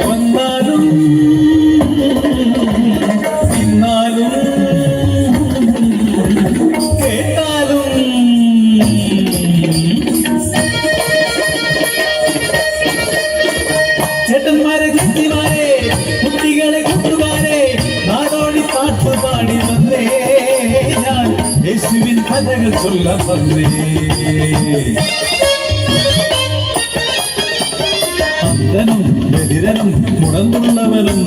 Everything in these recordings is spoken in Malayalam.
വന്നാലും ഇന്നാലും കേട്ടാലും ചേട്ടന്മാരെ ചേച്ചിമാരെ കുട്ടികളെ കൂട്ടുകാരെ നാടോടി പാട്ടുപാടി വന്നേ ഞാൻ യേശുവിൻ കഥകൾ ചൊല്ലാൻ വന്നേ. അന്ധനും ബധിരനും മുടന്നുള്ളവനും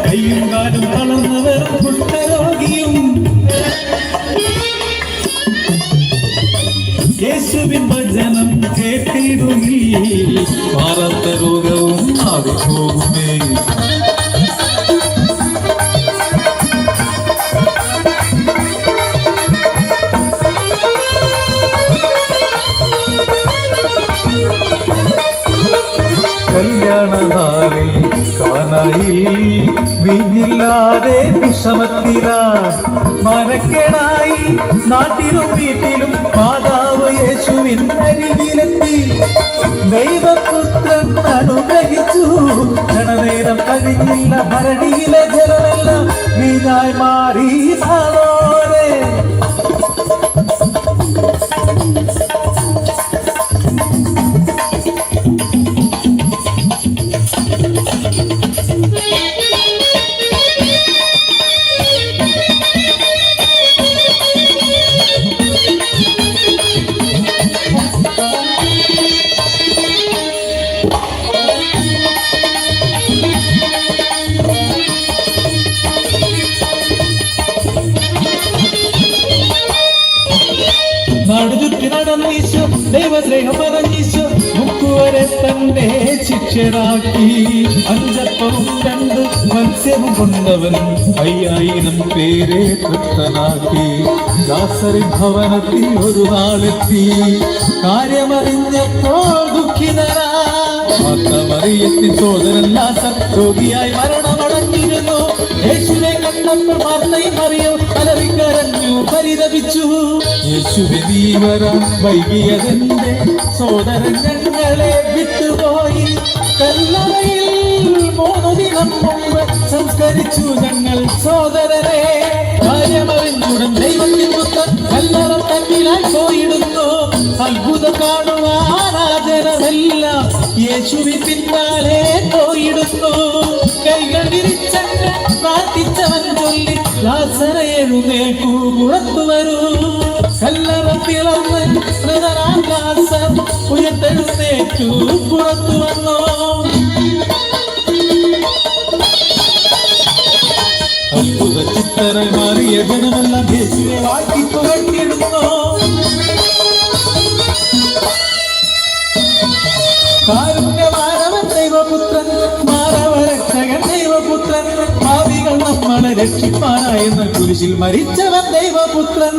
കൈയും കാലും തളർന്നവരും കുഷ്ഠരോഗിയും യേശുവിൻ വചനം കേട്ടിടുകയിൽ മാറാത്ത രോഗവും മാറിപ്പോകുമേ. കല്യാണനാളിൽ കാനായിൽ വീഞ്ഞില്ലാതെ വിഷമത്തില മനക്കെടായി നാട്ടിലും വീട്ടിലും മാതാവ് യേശുവിൻ അരികിലെത്തി. ദൈവപുത്രൻ അനുഗ്രഹിച്ചു ക്ഷണനേരം കഴിഞ്ഞില്ല ഭരണിയിലെ ജലമെല്ലാം വീഞ്ഞായി മാറി നാളോടെ. നാടുചുറ്റി നടന്നീശോ ദൈവസ്നേഹം പറഞ്ഞീശോ മുക്കുവരെ തന്റെ ശിഷ്യരാക്കി. അഞ്ചപ്പവും 2 മത്സ്യവും കൊണ്ടവൻ 5000 പേരെ തൃപ്തനാക്കി. ലാസറിൻ ഭവനത്തിൽ ഒരു നാളെത്തി കാര്യമറിഞ്ഞപ്പോൾ ദുഃഖിതരാ. മറിയത്തിൻ സോദരൻ ലാസർ രോഗിയായി മരണമടഞ്ഞിരുന്നു. യേശുവിനെ കണ്ടപ്പോൾ മാർത്തയും മറിയവും അലറിക്കരഞ്ഞു പരിതപിച്ചു. യേശുവേ നീ വരാൻ വൈകിയതെന്റെ സോദരൻ ഞങ്ങളെ വിട്ടുപോയി. കല്ലറയിൽ 3 ദിനം മുമ്പ് സംസ്കരിച്ചു ഞങ്ങൾ സോദരരെ. കാര്യമറിഞ്ഞുടൻ ദൈവത്തിൻ പുത്രൻ കല്ലറ തന്നിലായി പോയിടുന്നു. അത്ഭുതം കാണുവാനാചരമെല്ലാം യേശുവിൻ പിന്നാലെ പോയിടുന്നു. കൈകൾ വിരിച്ചങ്ങ് പ്രാർത്ഥിച്ചവൻ ചൊല്ലി ലാസറെ എഴുന്നേൽക്കൂ പുറത്തു വരൂ. കല്ലറ പിളർന്ന് മൃതനാം ലാസർ ഉയർത്തെഴുന്നേറ്റു പുറത്തു വന്നു. അത്ഭുത ചിത്തരായി മാറിയ ജനമെല്ലാം യേശുവെ വാഴ്ത്തി പുകഴ്ത്തിയിടുന്നു. കാരുണ്യവാനവൻ ദൈവപുത്രൻ മാനവരക്ഷകൻ ദൈവപുത്രൻ പാപികൾ നമ്മളെ രക്ഷിപ്പാനായെന്ന കുരിശിൽ മരിച്ചവൻ ദൈവപുത്രൻ.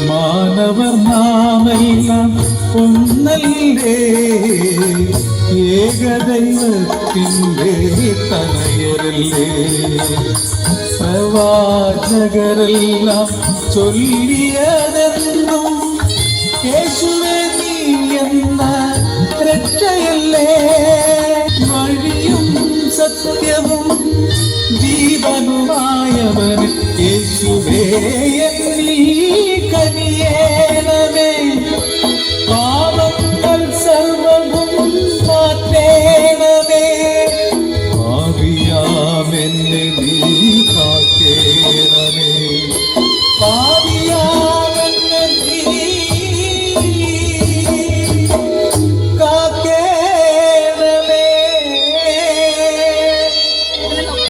മാനവർ നാമെല്ലാം ഒന്നല്ലേ ഏകദൈവത്തിൻ്റെ തനയരല്ലേ. പ്രവാചകരെല്ലാം ചൊല്ലിയതെന്നും യേശുവേ നീ എന്ന രക്ഷയല്ലേ. വഴിയും സത്യവും ജീവനുമായവൻ യേശുവേ